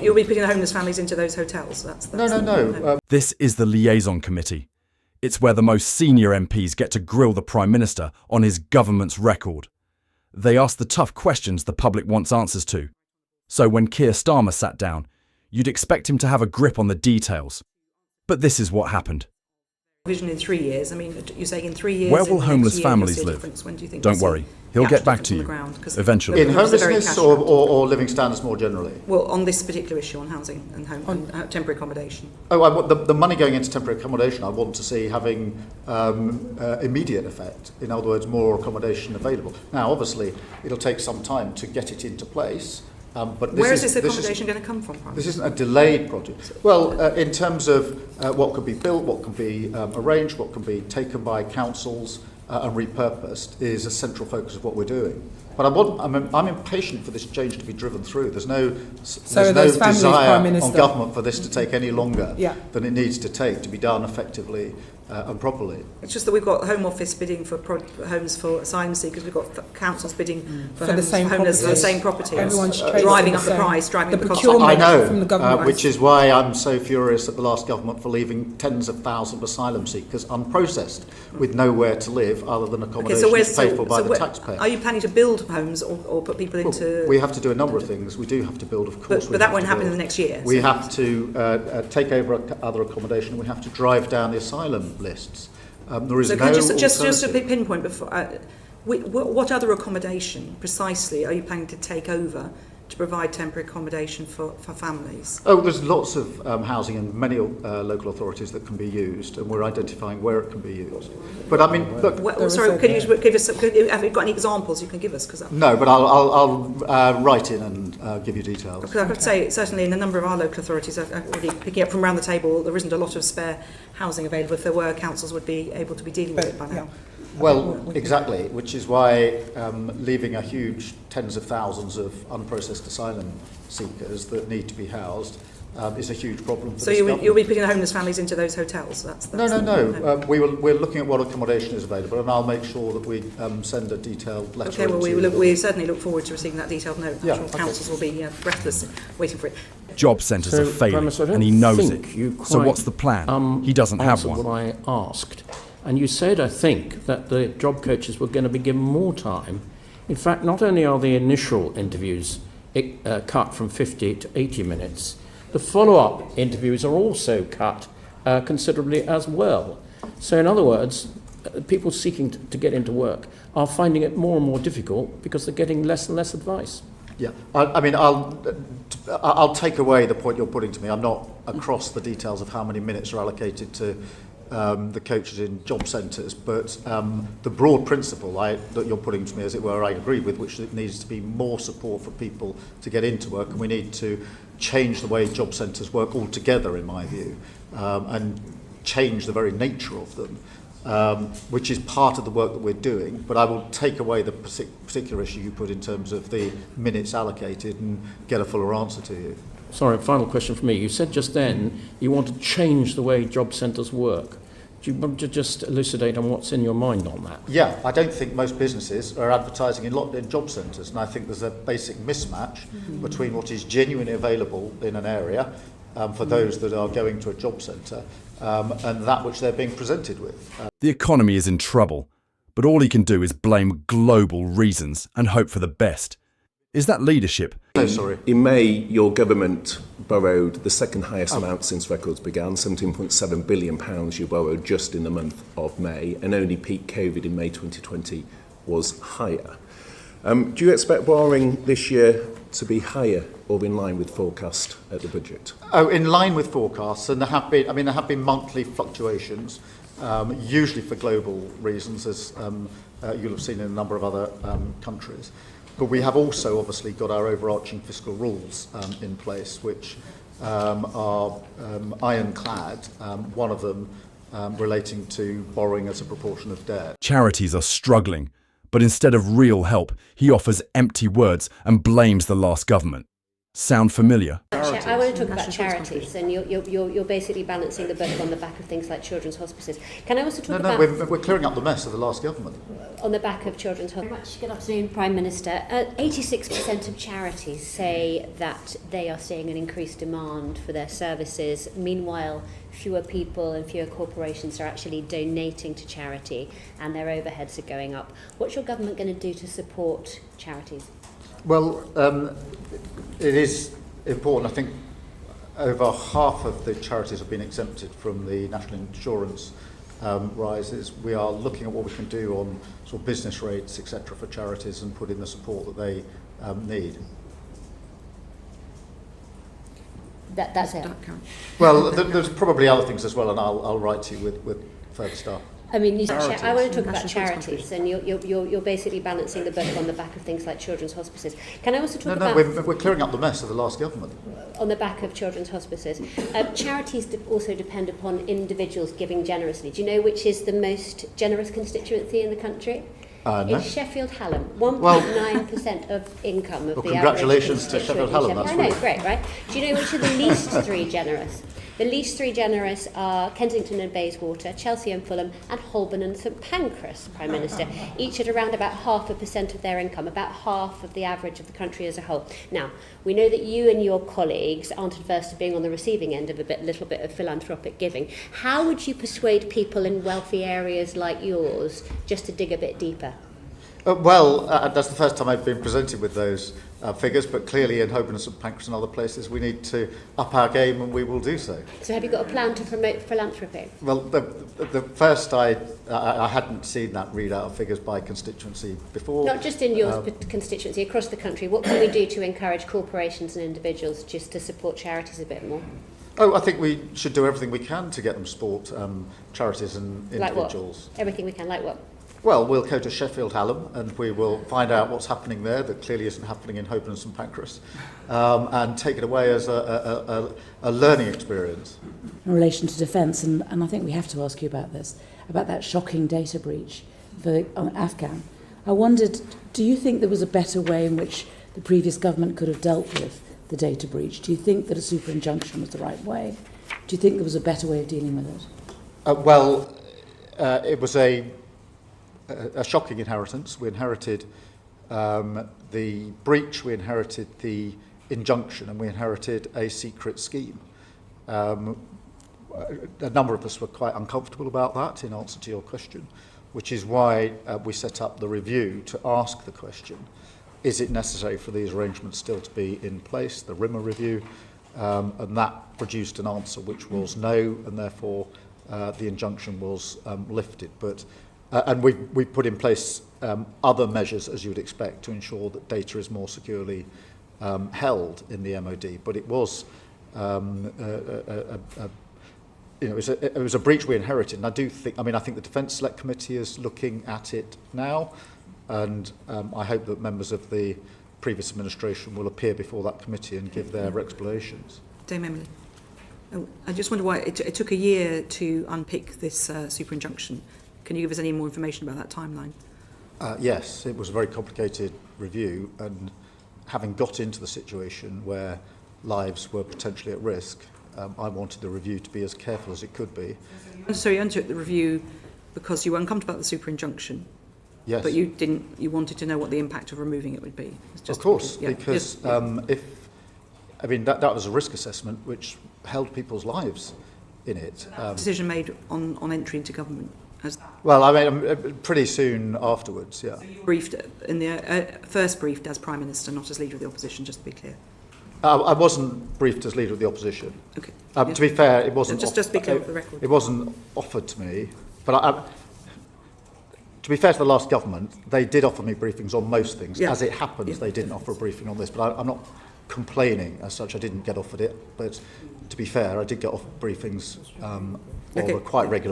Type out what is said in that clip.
You'll be putting homeless families into those hotels? No. This is the Liaison Committee. It's where the most senior MPs get to grill the Prime Minister on his government's record. They ask the tough questions the public wants answers to. So when Keir Starmer sat down, you'd expect him to have a grip on the details. But this is what happened. Vision in 3 years. I mean, you're saying in 3 years. Where will homeless families live? When do you think Don't worry, he'll get back to you eventually. In homelessness or living standards more generally? Well, on this particular issue on housing and temporary accommodation. The money going into temporary accommodation I want to see having immediate effect. In other words, more accommodation available. Now, obviously, it'll take some time to get it into place. But where is this accommodation going to come from? This isn't a delayed project. Well, in terms of what could be built, what can be arranged, what can be taken by councils and repurposed is a central focus of what we're doing. But I'm impatient for this change to be driven through. There's no desire on government for this to take any longer than it needs to take to be done effectively and properly. It's just that we've got Home Office bidding for homes for asylum seekers. We've got councils bidding for homes for the same properties. Everyone's driving up the price, driving up the cost. I know, from the government. Which is why I'm so furious at the last government for leaving tens of thousands of asylum seekers unprocessed with nowhere to live other than accommodation paid for by the taxpayer. Are you planning to build homes or put people into... We have to do a number of things. We do have to build, of course. But that won't happen in the next year. We have to take over other accommodation. We have to drive down the asylum lists. There is so no just to pinpoint before, what other accommodation precisely are you planning to take over to provide temporary accommodation for families? Oh, there's lots of housing in many local authorities that can be used, and we're identifying where it can be used. But I mean, look. Can you give us? Have you got any examples you can give us? No, but I'll write in and give you details. Because I could say certainly in a number of our local authorities, already picking up from around the table, there isn't a lot of spare housing available. If there were, councils would be able to be dealing with it by now. Well, exactly, which is why leaving a huge tens of thousands of unprocessed asylum seekers that need to be housed is a huge problem for so you'll be putting homeless families into those hotels? No. We're looking at what accommodation is available, and I'll make sure that we send a detailed letter. Okay, well, we certainly look forward to receiving that detailed note. I'm sure councils will be breathless waiting for it. Job centres are failing, and he knows it. So what's the plan? He doesn't have one. What I asked. And you said, I think, that the job coaches were going to be given more time. In fact, not only are the initial interviews cut from 50 to 80 minutes, the follow-up interviews are also cut considerably as well. So in other words, people seeking to get into work are finding it more and more difficult because they're getting less and less advice. Yeah, I mean, I'll take away the point you're putting to me. I'm not across the details of how many minutes are allocated to the coaches in job centres, but the broad principle that you're putting to me, as it were, I agree with, which it needs to be more support for people to get into work, and we need to change the way job centres work altogether, in my view, and change the very nature of them, which is part of the work that we're doing. But I will take away the particular issue you put in terms of the minutes allocated and get a fuller answer to you. Sorry, final question for me. You said just then you want to change the way job centres work. Do you want to just elucidate on what's in your mind on that? Yeah, I don't think most businesses are advertising in job centres, and I think there's a basic mismatch between what is genuinely available in an area for those that are going to a job centre and that which they're being presented with. The economy is in trouble, but all he can do is blame global reasons and hope for the best. Is that leadership? No, sorry. In May, your government borrowed the second highest amount since records began, £17.7 billion you borrowed just in the month of May, and only peak COVID in May 2020 was higher. Do you expect borrowing this year to be higher or in line with forecast at the budget? Oh, in line with forecasts, and there have been monthly fluctuations, usually for global reasons, as you'll have seen in a number of other countries. But we have also obviously got our overarching fiscal rules in place, which are ironclad, one of them relating to borrowing as a proportion of debt. Charities are struggling, but instead of real help, he offers empty words and blames the last government. Sound familiar? I want to talk about National charities, and you're basically balancing the book on the back of things like children's hospices. Can I also talk about... we're clearing up the mess of the last government. On the back of children's hospitals. Good afternoon, Prime Minister. 86% of charities say that they are seeing an increased demand for their services. Meanwhile, fewer people and fewer corporations are actually donating to charity, and their overheads are going up. What's your government going to do to support charities? Well, it is important. I think over half of the charities have been exempted from the national insurance rises. We are looking at what we can do on sort of business rates, etc., for charities and put in the support that they need. That's it. Well, there's probably other things as well, and I'll write to you with further stuff. I mean, I want to talk about National charities, and you're basically balancing the book on the back of things like children's hospices. Can I also talk about... we're clearing up the mess of the last government. On the back of children's hospices. Charities also depend upon individuals giving generously. Do you know which is the most generous constituency in the country? No. It's Sheffield Hallam. 1.9% of income of the average congratulations to Sheffield Hallam. That's I know, great, right? Do you know which are the least three generous? The least three generous are Kensington and Bayswater, Chelsea and Fulham, and Holborn and St Pancras, Prime Minister, each at around about 0.5% of their income, about half of the average of the country as a whole. Now, we know that you and your colleagues aren't adverse to being on the receiving end of a little bit of philanthropic giving. How would you persuade people in wealthy areas like yours just to dig a bit deeper? That's the first time I've been presented with those figures, but clearly in Holborn and St Pancras and other places we need to up our game, and we will do so. So have you got a plan to promote philanthropy? Well, the first I hadn't seen that readout of figures by constituency before. Not just in your constituency, across the country. What can we do to encourage corporations and individuals just to support charities a bit more? I think we should do everything we can to get them to support charities and individuals. Like what? Everything we can, like what? Well, we'll go to Sheffield Hallam and we will find out what's happening there that clearly isn't happening in Holborn and St Pancras, and take it away as a learning experience. In relation to defence, and I think we have to ask you about this, about that shocking data breach for Afghan. I wondered, do you think there was a better way in which the previous government could have dealt with the data breach? Do you think that a super injunction was the right way? Do you think there was a better way of dealing with it? It was a shocking inheritance. We inherited the breach, we inherited the injunction, and we inherited a secret scheme. A number of us were quite uncomfortable about that, in answer to your question, which is why we set up the review to ask the question, is it necessary for these arrangements still to be in place, the RIMA review, and that produced an answer which was no, and therefore the injunction was lifted. And we put in place other measures, as you would expect, to ensure that data is more securely held in the MOD. But it was, it was a breach we inherited. And I think the Defence Select Committee is looking at it now, and I hope that members of the previous administration will appear before that committee and give their explanations. Dame Emily. I just wonder why it took a year to unpick this super injunction. Can you give us any more information about that timeline? Yes, it was a very complicated review, and having got into the situation where lives were potentially at risk, I wanted the review to be as careful as it could be. So you undertook the review because you were uncomfortable about the super injunction? Yes. But you wanted to know what the impact of removing it would be? Of course, because that was a risk assessment which held people's lives in it. Decision made on entry into government? Pretty soon afterwards, yeah. Briefed in the first briefed as Prime Minister, not as Leader of the Opposition, just to be clear. I wasn't briefed as Leader of the Opposition. Okay. To be fair, it wasn't. Just be clear for the record. It wasn't offered to me, but to be fair to the last government, they did offer me briefings on most things. Yeah. As it happens, they didn't offer a briefing on this, but I'm not complaining as such. I didn't get offered it, but to be fair, I did get offered briefings on a quite regular